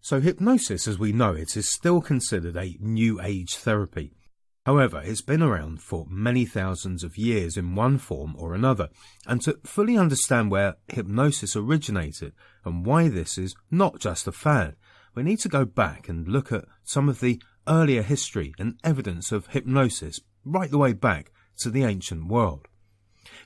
So hypnosis as we know it is still considered a New Age therapy. However, it's been around for many thousands of years in one form or another, and to fully understand where hypnosis originated and why this is not just a fad, we need to go back and look at some of the earlier history and evidence of hypnosis right the way back to the ancient world.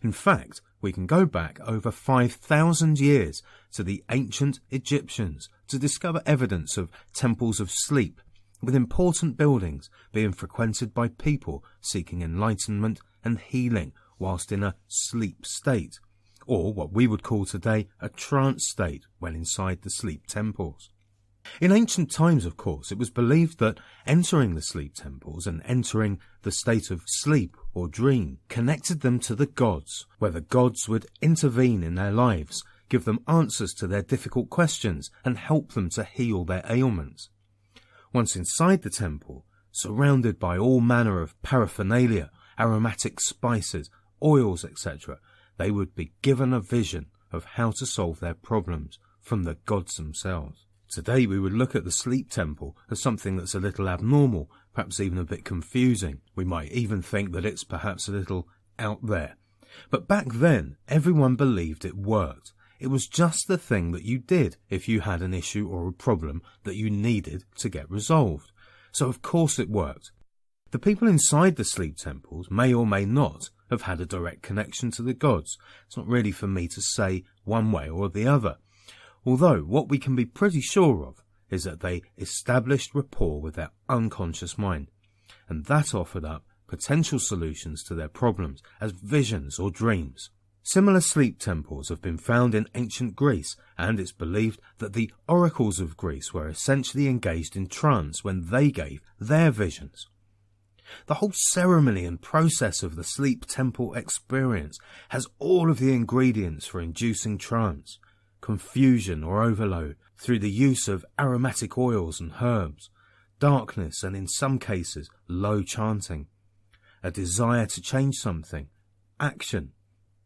In fact, we can go back over 5,000 years to the ancient Egyptians to discover evidence of temples of sleep, with important buildings being frequented by people seeking enlightenment and healing whilst in a sleep state, or what we would call today a trance state when inside the sleep temples. In ancient times, of course, it was believed that entering the sleep temples and entering the state of sleep or dream connected them to the gods, where the gods would intervene in their lives, give them answers to their difficult questions and help them to heal their ailments. Once inside the temple, surrounded by all manner of paraphernalia, aromatic spices, oils, etc., they would be given a vision of how to solve their problems from the gods themselves. Today we would look at the sleep temple as something that's a little abnormal, perhaps even a bit confusing. We might even think that it's perhaps a little out there. But back then, everyone believed it worked. It was just the thing that you did if you had an issue or a problem that you needed to get resolved. So of course it worked. The people inside the sleep temples may or may not have had a direct connection to the gods. It's not really for me to say one way or the other. Although what we can be pretty sure of is that they established rapport with their unconscious mind, and that offered up potential solutions to their problems as visions or dreams. Similar sleep temples have been found in ancient Greece, and it's believed that the oracles of Greece were essentially engaged in trance when they gave their visions. The whole ceremony and process of the sleep temple experience has all of the ingredients for inducing trance, confusion or overload through the use of aromatic oils and herbs, darkness and in some cases low chanting, a desire to change something, action.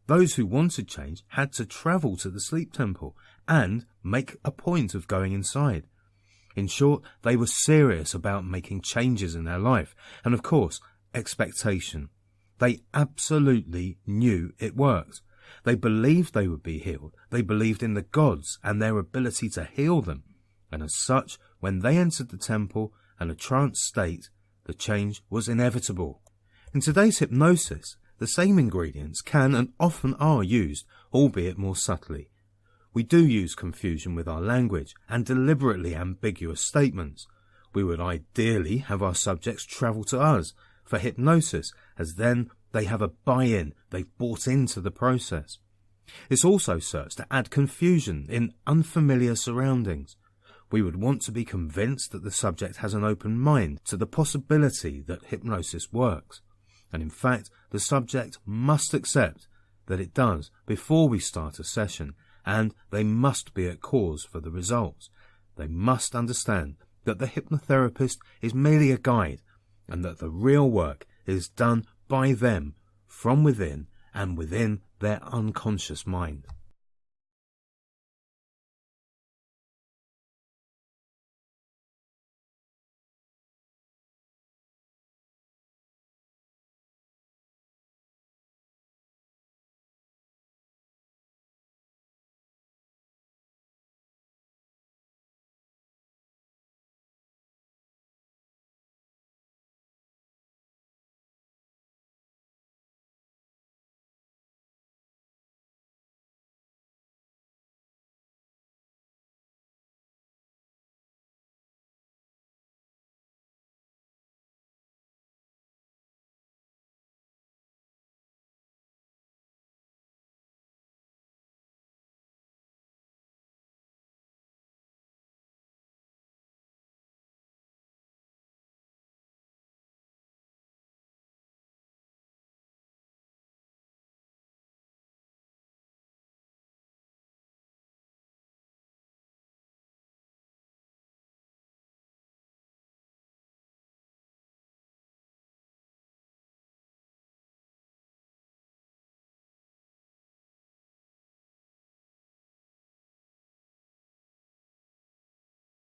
Those who wanted change had to travel to the sleep temple and make a point of going inside. In short, they were serious about making changes in their life, and of course, expectation. They absolutely knew it worked. They believed they would be healed. They believed in the gods and their ability to heal them. And as such, when they entered the temple and a trance state, the change was inevitable. In today's hypnosis, the same ingredients can and often are used, albeit more subtly. We do use confusion with our language and deliberately ambiguous statements. We would ideally have our subjects travel to us for hypnosis, as then they have a buy-in, they've bought into the process. This also serves to add confusion in unfamiliar surroundings. We would want to be convinced that the subject has an open mind to the possibility that hypnosis works. And in fact, the subject must accept that it does before we start a session, and they must be at cause for the results. They must understand that the hypnotherapist is merely a guide, and that the real work is done by them from within and within their unconscious mind.